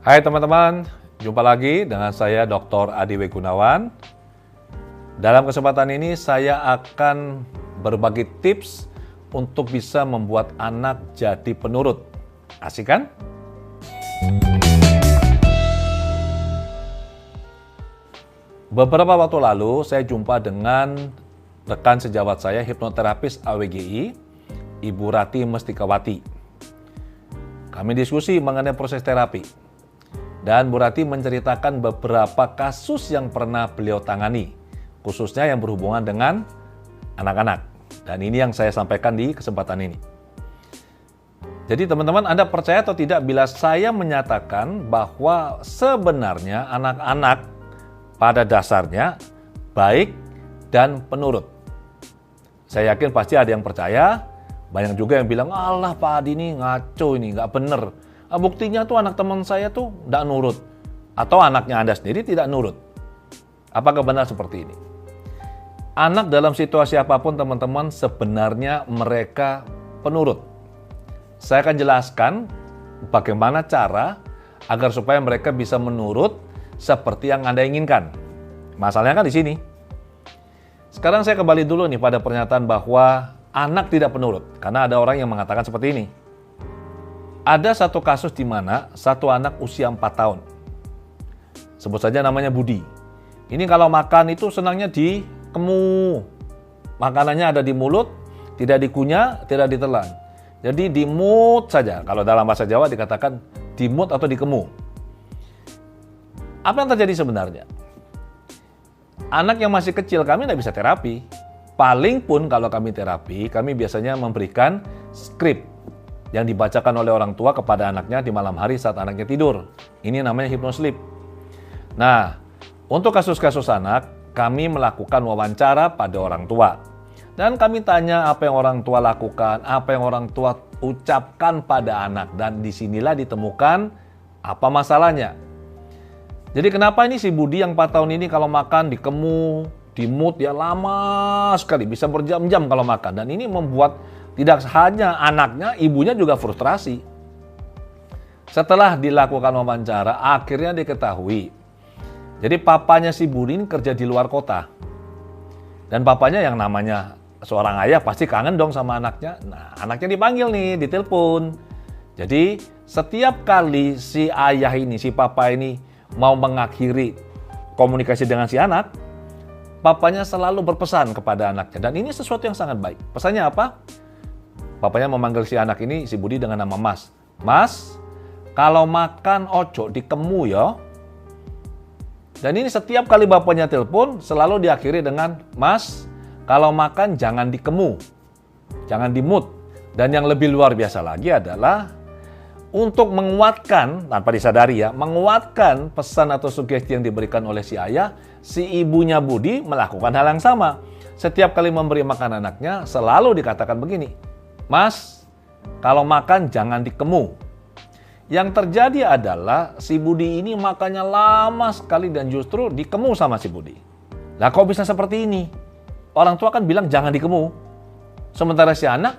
Hai teman-teman, jumpa lagi dengan saya Dr. Adi W. Gunawan. Dalam kesempatan ini saya akan berbagi tips untuk bisa membuat anak jadi penurut. Asik kan? Beberapa waktu lalu saya jumpa dengan rekan sejawat saya, hipnoterapis AWGI, Ibu Rati Mestikawati. Kami diskusi mengenai proses terapi. Dan Bu Rati menceritakan beberapa kasus yang pernah beliau tangani, khususnya yang berhubungan dengan anak-anak. Dan ini yang saya sampaikan di kesempatan ini. Jadi teman-teman, Anda percaya atau tidak bila saya menyatakan bahwa sebenarnya anak-anak pada dasarnya baik dan penurut. Saya yakin pasti ada yang percaya, banyak juga yang bilang, "Alah Pak Adi ini ngaco ini, nggak bener. Buktinya tuh anak teman saya tuh nggak nurut." Atau anaknya Anda sendiri tidak nurut. Apakah benar seperti ini? Anak dalam situasi apapun teman-teman sebenarnya mereka penurut. Saya akan jelaskan bagaimana cara agar supaya mereka bisa menurut seperti yang Anda inginkan. Masalahnya kan di sini. Sekarang saya kembali dulu nih pada pernyataan bahwa anak tidak penurut. Karena ada orang yang mengatakan seperti ini. Ada satu kasus di mana satu anak usia 4 tahun. Sebut saja namanya Budi. Ini kalau makan itu senangnya dikemu. Makanannya ada di mulut, tidak dikunyah, tidak ditelan. Jadi dimut saja. Kalau dalam bahasa Jawa dikatakan dimut atau dikemu. Apa yang terjadi sebenarnya? Anak yang masih kecil kami tidak bisa terapi. Paling pun kalau kami terapi, kami biasanya memberikan skrip yang dibacakan oleh orang tua kepada anaknya di malam hari saat anaknya tidur. Ini namanya hypnosleep. Nah, untuk kasus-kasus anak, kami melakukan wawancara pada orang tua. Dan kami tanya apa yang orang tua lakukan, apa yang orang tua ucapkan pada anak. Dan disinilah ditemukan apa masalahnya. Jadi kenapa ini si Budi yang 4 tahun ini kalau makan dikemu, dimut ya lama sekali, bisa berjam-jam kalau makan. Dan ini membuat tidak hanya anaknya, ibunya juga frustrasi. Setelah dilakukan wawancara, akhirnya diketahui. Jadi papanya si Budi ini kerja di luar kota. Dan papanya yang namanya seorang ayah pasti kangen dong sama anaknya. Nah, anaknya dipanggil nih, ditelepon. Jadi setiap kali si ayah ini, si papa ini mau mengakhiri komunikasi dengan si anak, papanya selalu berpesan kepada anaknya. Dan ini sesuatu yang sangat baik. Pesannya apa? Papanya memanggil si anak ini, si Budi dengan nama Mas. Mas, kalau makan ojo dikemu ya. Dan ini setiap kali bapaknya telepon selalu diakhiri dengan Mas, kalau makan jangan dikemu, jangan dimut. Dan yang lebih luar biasa lagi adalah untuk menguatkan, tanpa disadari ya, menguatkan pesan atau sugesti yang diberikan oleh si ayah, si ibunya Budi melakukan hal yang sama. Setiap kali memberi makan anaknya selalu dikatakan begini, Mas, kalau makan jangan dikemu. Yang terjadi adalah si Budi ini makannya lama sekali dan justru dikemu sama si Budi. Lah kok bisa seperti ini? Orang tua kan bilang jangan dikemu. Sementara si anak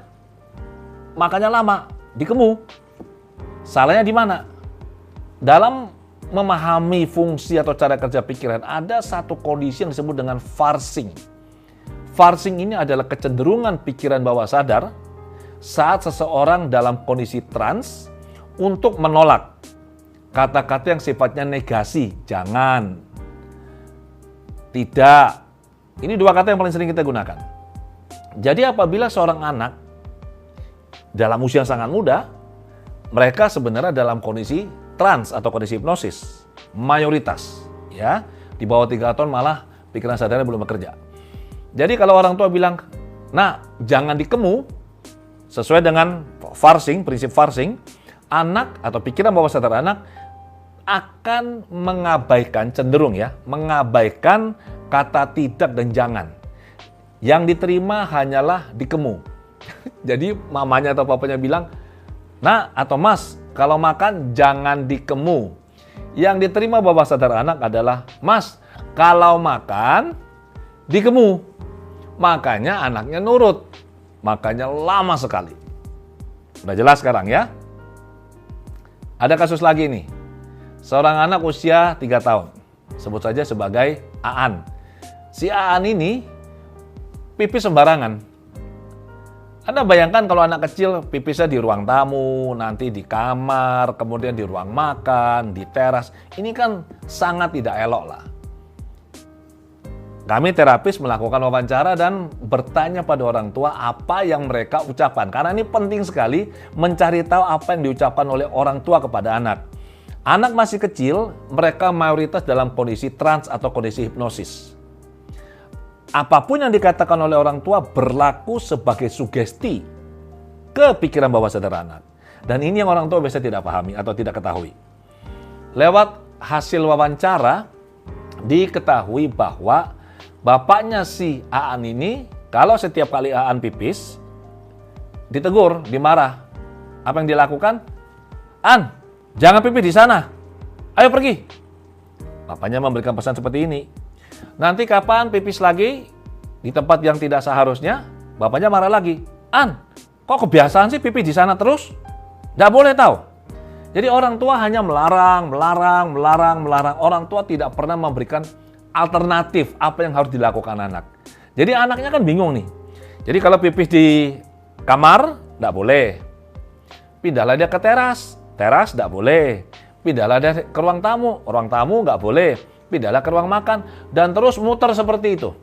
makannya lama, dikemu. Salahnya di mana? Dalam memahami fungsi atau cara kerja pikiran, ada satu kondisi yang disebut dengan farsing. Farsing ini adalah kecenderungan pikiran bawah sadar saat seseorang dalam kondisi trans untuk menolak kata-kata yang sifatnya negasi. Jangan, tidak. Ini dua kata yang paling sering kita gunakan. Jadi apabila seorang anak dalam usia yang sangat muda, mereka sebenarnya dalam kondisi trans atau kondisi hipnosis. Mayoritas, ya, di bawah 3 tahun malah pikiran sadarnya belum bekerja. Jadi kalau orang tua bilang, nah jangan dikemu, sesuai dengan farsing, prinsip farsing, anak atau pikiran bawah sadar anak akan mengabaikan, cenderung ya, mengabaikan kata tidak dan jangan. Yang diterima hanyalah dikemu. Jadi mamanya atau papanya bilang, Nak atau Mas, kalau makan jangan dikemu. Yang diterima bawah sadar anak adalah, Mas, kalau makan dikemu. Makanya anaknya nurut. Makanya lama sekali. Udah jelas sekarang ya? Ada kasus lagi nih. seorang anak usia 3 tahun, sebut saja sebagai Aan. Si Aan ini pipis sembarangan. Anda bayangkan kalau anak kecil pipisnya di ruang tamu, nanti di kamar, kemudian di ruang makan, di teras. Ini kan sangat tidak elok lah. Kami terapis melakukan wawancara dan bertanya pada orang tua apa yang mereka ucapkan. Karena ini penting sekali mencari tahu apa yang diucapkan oleh orang tua kepada anak. Anak masih kecil, mereka mayoritas dalam kondisi trans atau kondisi hipnosis. Apapun yang dikatakan oleh orang tua berlaku sebagai sugesti ke pikiran bawah sadar anak. Dan ini yang orang tua biasanya tidak pahami atau tidak ketahui. Lewat hasil wawancara, diketahui bahwa bapaknya si Aan ini, kalau setiap kali Aan pipis, ditegur, dimarah. Apa yang dilakukan? An, jangan pipis di sana. Ayo pergi. Bapaknya memberikan pesan seperti ini. Nanti kapan pipis lagi di tempat yang tidak seharusnya, bapaknya marah lagi. An, kok kebiasaan sih pipis di sana terus? Nggak boleh tahu. Jadi orang tua hanya melarang. Orang tua tidak pernah memberikan alternatif apa yang harus dilakukan anak. Jadi anaknya kan bingung nih. Jadi kalau pipis di kamar, nggak boleh. Pindahlah dia ke teras nggak boleh. Pindahlah dia ke ruang tamu nggak boleh. Pindahlah ke ruang makan, dan terus muter seperti itu.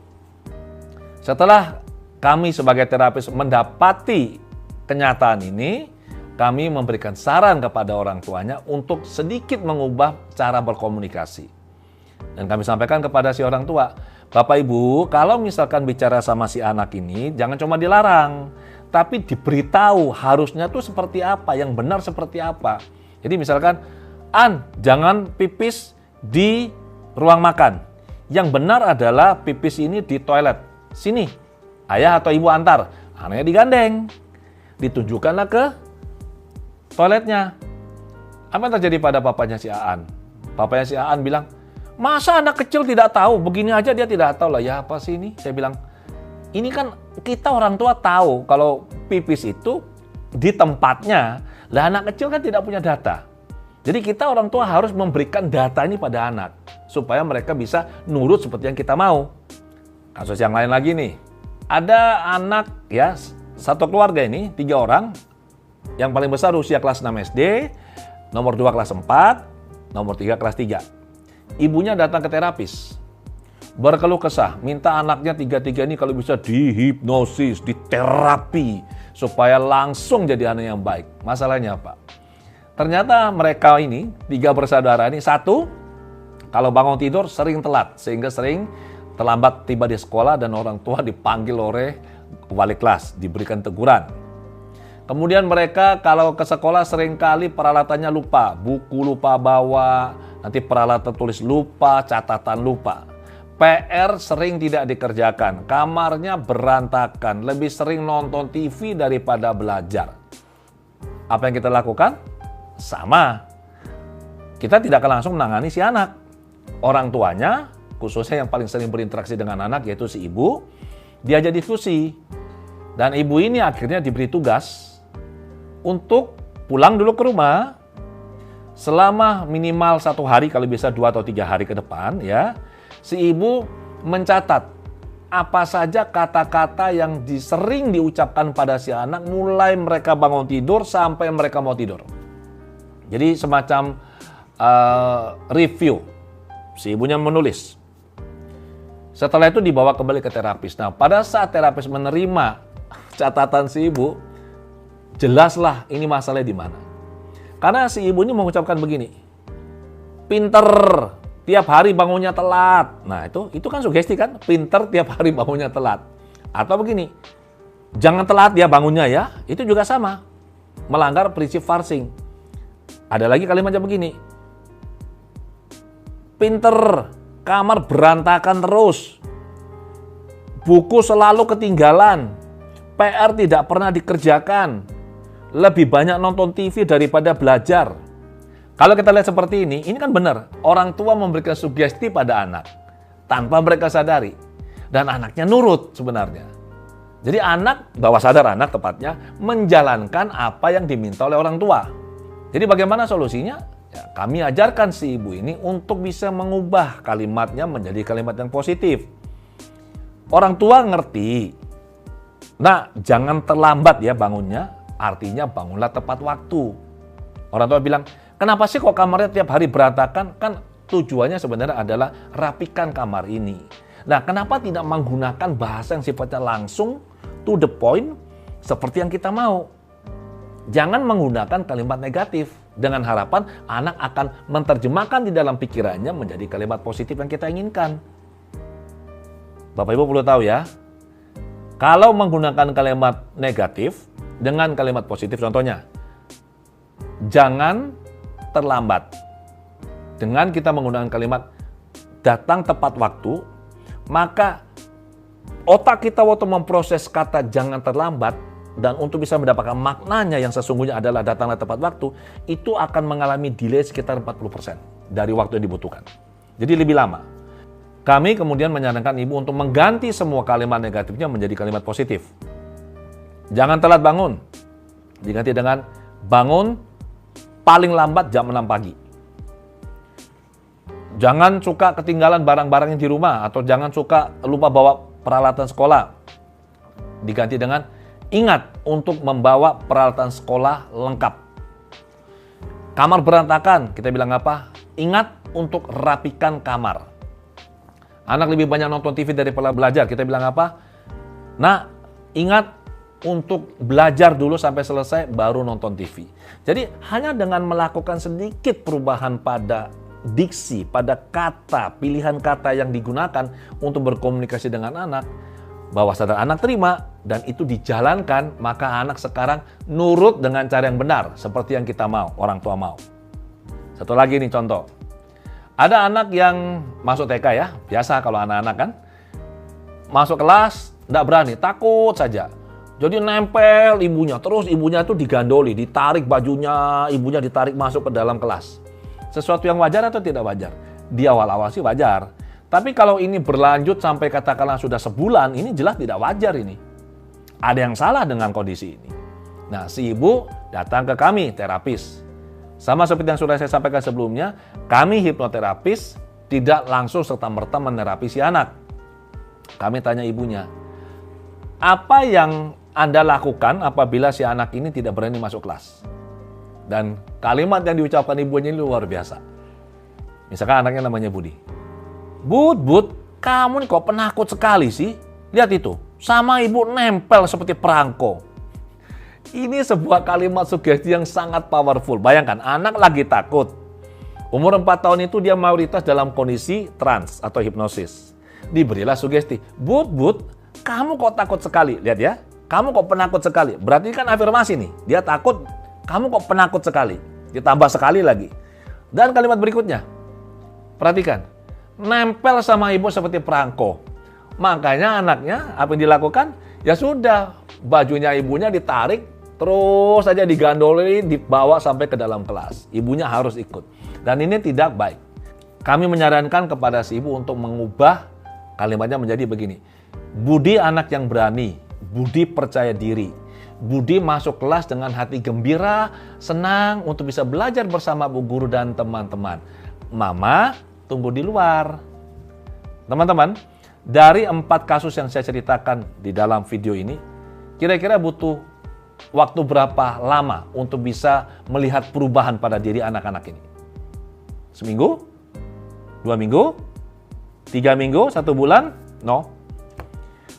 Setelah kami sebagai terapis mendapati kenyataan ini, kami memberikan saran kepada orang tuanya untuk sedikit mengubah cara berkomunikasi. Dan kami sampaikan kepada si orang tua, Bapak Ibu, kalau misalkan bicara sama si anak ini, jangan cuma dilarang, tapi diberitahu harusnya tuh seperti apa, yang benar seperti apa. Jadi misalkan, An, jangan pipis di ruang makan. Yang benar adalah pipis ini di toilet. Sini, ayah atau ibu antar. Anaknya digandeng. Ditunjukkanlah ke toiletnya. Apa yang terjadi pada bapaknya si Aan? Bapaknya si Aan bilang, masa anak kecil tidak tahu? Begini aja dia tidak tahu lah. Ya apa sih ini? Saya bilang, ini kan kita orang tua tahu kalau pipis itu di tempatnya. Lah anak kecil kan tidak punya data. Jadi kita orang tua harus memberikan data ini pada anak supaya mereka bisa nurut seperti yang kita mau. Kasus yang lain lagi nih. Ada anak ya, satu keluarga ini 3 orang. Yang paling besar usia kelas 6 SD, nomor 2 kelas 4, nomor 3 kelas 3. Ibunya datang ke terapis. Berkeluh kesah, minta anaknya 3-3 ini kalau bisa dihipnosis, diterapi supaya langsung jadi anak yang baik. Masalahnya apa? Ternyata mereka ini, 3 bersaudara ini, satu, kalau bangun tidur sering telat, sehingga sering terlambat tiba di sekolah dan orang tua dipanggil oleh wali kelas, diberikan teguran. Kemudian mereka kalau ke sekolah seringkali peralatannya lupa, buku lupa bawa, nanti peralatan tulis lupa, catatan lupa. PR sering tidak dikerjakan, kamarnya berantakan, lebih sering nonton TV daripada belajar. Apa yang kita lakukan? Sama. Kita tidak akan langsung menangani si anak. Orang tuanya, khususnya yang paling sering berinteraksi dengan anak yaitu si ibu, diajak diskusi. Dan ibu ini akhirnya diberi tugas untuk pulang dulu ke rumah selama minimal 1 hari, kalau bisa 2 atau 3 hari ke depan ya. Si ibu mencatat apa saja kata-kata yang sering diucapkan pada si anak mulai mereka bangun tidur sampai mereka mau tidur. Jadi semacam review. Si ibunya menulis. Setelah itu dibawa kembali ke terapis. Nah, pada saat terapis menerima catatan si ibu, jelaslah ini masalahnya di mana. Karena si ibu ini mengucapkan begini, pinter, tiap hari bangunnya telat. Nah, itu kan sugesti kan, pinter tiap hari bangunnya telat. Atau begini, jangan telat ya bangunnya ya, itu juga sama, melanggar prinsip forcing. Ada lagi kalimatnya begini, pinter, kamar berantakan terus, buku selalu ketinggalan, PR tidak pernah dikerjakan, lebih banyak nonton TV daripada belajar. Kalau kita lihat seperti ini kan benar. Orang tua memberikan sugesti pada anak tanpa mereka sadari. Dan anaknya nurut sebenarnya. Jadi anak, bawah sadar anak tepatnya, menjalankan apa yang diminta oleh orang tua. Jadi bagaimana solusinya? Ya, kami ajarkan si ibu ini untuk bisa mengubah kalimatnya menjadi kalimat yang positif. Orang tua ngerti. Nah, jangan terlambat ya bangunnya, artinya bangunlah tepat waktu. Orang tua bilang, kenapa sih kok kamarnya tiap hari berantakan? Kan tujuannya sebenarnya adalah rapikan kamar ini. Nah, kenapa tidak menggunakan bahasa yang sifatnya langsung, to the point, seperti yang kita mau? Jangan menggunakan kalimat negatif dengan harapan anak akan menerjemahkan di dalam pikirannya menjadi kalimat positif yang kita inginkan. Bapak Ibu perlu tahu ya, kalau menggunakan kalimat negatif dengan kalimat positif, contohnya, jangan terlambat. Dengan kita menggunakan kalimat datang tepat waktu, maka otak kita waktu memproses kata jangan terlambat dan untuk bisa mendapatkan maknanya yang sesungguhnya adalah datanglah tepat waktu, itu akan mengalami delay sekitar 40% dari waktu yang dibutuhkan. Jadi lebih lama. Kami kemudian menyarankan ibu untuk mengganti semua kalimat negatifnya menjadi kalimat positif. Jangan telat bangun. Diganti dengan bangun paling lambat jam 6 pagi. Jangan suka ketinggalan barang-barangnya di rumah atau jangan suka lupa bawa peralatan sekolah. Diganti dengan ingat untuk membawa peralatan sekolah lengkap. Kamar berantakan, kita bilang apa? Ingat untuk rapikan kamar. Anak lebih banyak nonton TV daripada belajar, kita bilang apa? Nah, ingat untuk belajar dulu sampai selesai baru nonton TV. Jadi hanya dengan melakukan sedikit perubahan pada diksi, pada kata, pilihan kata yang digunakan untuk berkomunikasi dengan anak, bahwa sadar anak terima dan itu dijalankan, maka anak sekarang nurut dengan cara yang benar seperti yang kita mau, orang tua mau. Satu lagi nih contoh. Ada anak yang masuk TK ya, biasa kalau anak-anak kan, masuk kelas, tidak berani, takut saja. Jadi nempel ibunya, terus ibunya itu digandoli, ditarik bajunya, ibunya ditarik masuk ke dalam kelas. Sesuatu yang wajar atau tidak wajar? Di awal-awal sih wajar. Tapi kalau ini berlanjut sampai katakanlah sudah sebulan, ini jelas tidak wajar ini. Ada yang salah dengan kondisi ini. Nah, si ibu datang ke kami, terapis. Sama seperti yang sudah saya sampaikan sebelumnya, kami hipnoterapis tidak langsung serta-merta menerapi si anak. Kami tanya ibunya, apa yang Anda lakukan apabila si anak ini tidak berani masuk kelas? Dan kalimat yang diucapkan ibunya ini luar biasa. Misalkan anaknya namanya Budi. Bud, kamu nih kok penakut sekali sih? Lihat itu, sama ibu nempel seperti perangko. Ini sebuah kalimat sugesti yang sangat powerful. Bayangkan, anak lagi takut. Umur 4 tahun itu dia mayoritas dalam kondisi trans atau hipnosis. Diberilah sugesti, Bud, kamu kok takut sekali? Lihat ya, kamu kok penakut sekali? Berarti kan afirmasi nih, dia takut, kamu kok penakut sekali? Ditambah sekali lagi. Dan kalimat berikutnya, perhatikan, nempel sama ibu seperti perangko. Makanya anaknya apa yang dilakukan? Ya sudah, bajunya ibunya ditarik, terus saja digandoli, dibawa sampai ke dalam kelas. Ibunya harus ikut. Dan ini tidak baik. Kami menyarankan kepada si ibu untuk mengubah kalimatnya menjadi begini. Budi anak yang berani, Budi percaya diri. Budi masuk kelas dengan hati gembira, senang untuk bisa belajar bersama bu guru dan teman-teman. Mama tunggu di luar. Teman-teman, dari 4 kasus yang saya ceritakan di dalam video ini, kira-kira butuh waktu berapa lama untuk bisa melihat perubahan pada diri anak-anak ini? Seminggu? 2 minggu? 3 minggu? 1 bulan? No.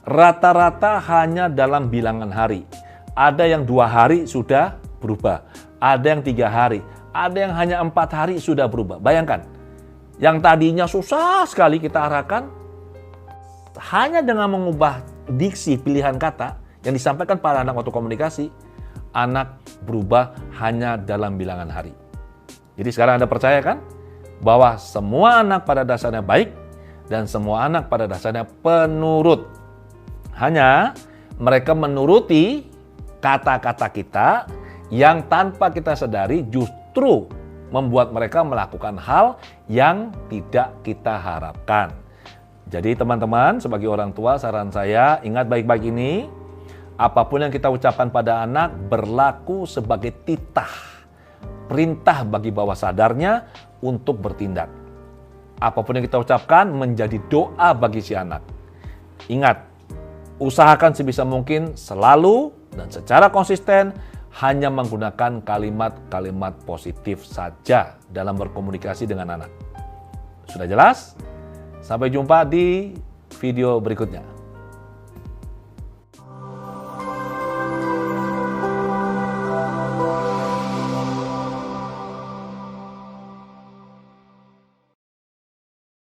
Rata-rata hanya dalam bilangan hari. Ada yang 2 hari sudah berubah. Ada yang 3 hari. Ada yang hanya 4 hari sudah berubah. Bayangkan, yang tadinya susah sekali kita arahkan, hanya dengan mengubah diksi pilihan kata yang disampaikan pada anak waktu komunikasi, anak berubah hanya dalam bilangan hari. Jadi sekarang Anda percaya kan bahwa semua anak pada dasarnya baik dan semua anak pada dasarnya penurut. Hanya mereka menuruti kata-kata kita yang tanpa kita sadari justru membuat mereka melakukan hal yang tidak kita harapkan. Jadi teman-teman, sebagai orang tua, saran saya, ingat baik-baik ini, apapun yang kita ucapkan pada anak berlaku sebagai titah perintah bagi bawah sadarnya untuk bertindak. Apapun yang kita ucapkan menjadi doa bagi si anak. Ingat, usahakan sebisa mungkin selalu dan secara konsisten hanya menggunakan kalimat-kalimat positif saja dalam berkomunikasi dengan anak. Sudah jelas? Sampai jumpa di video berikutnya.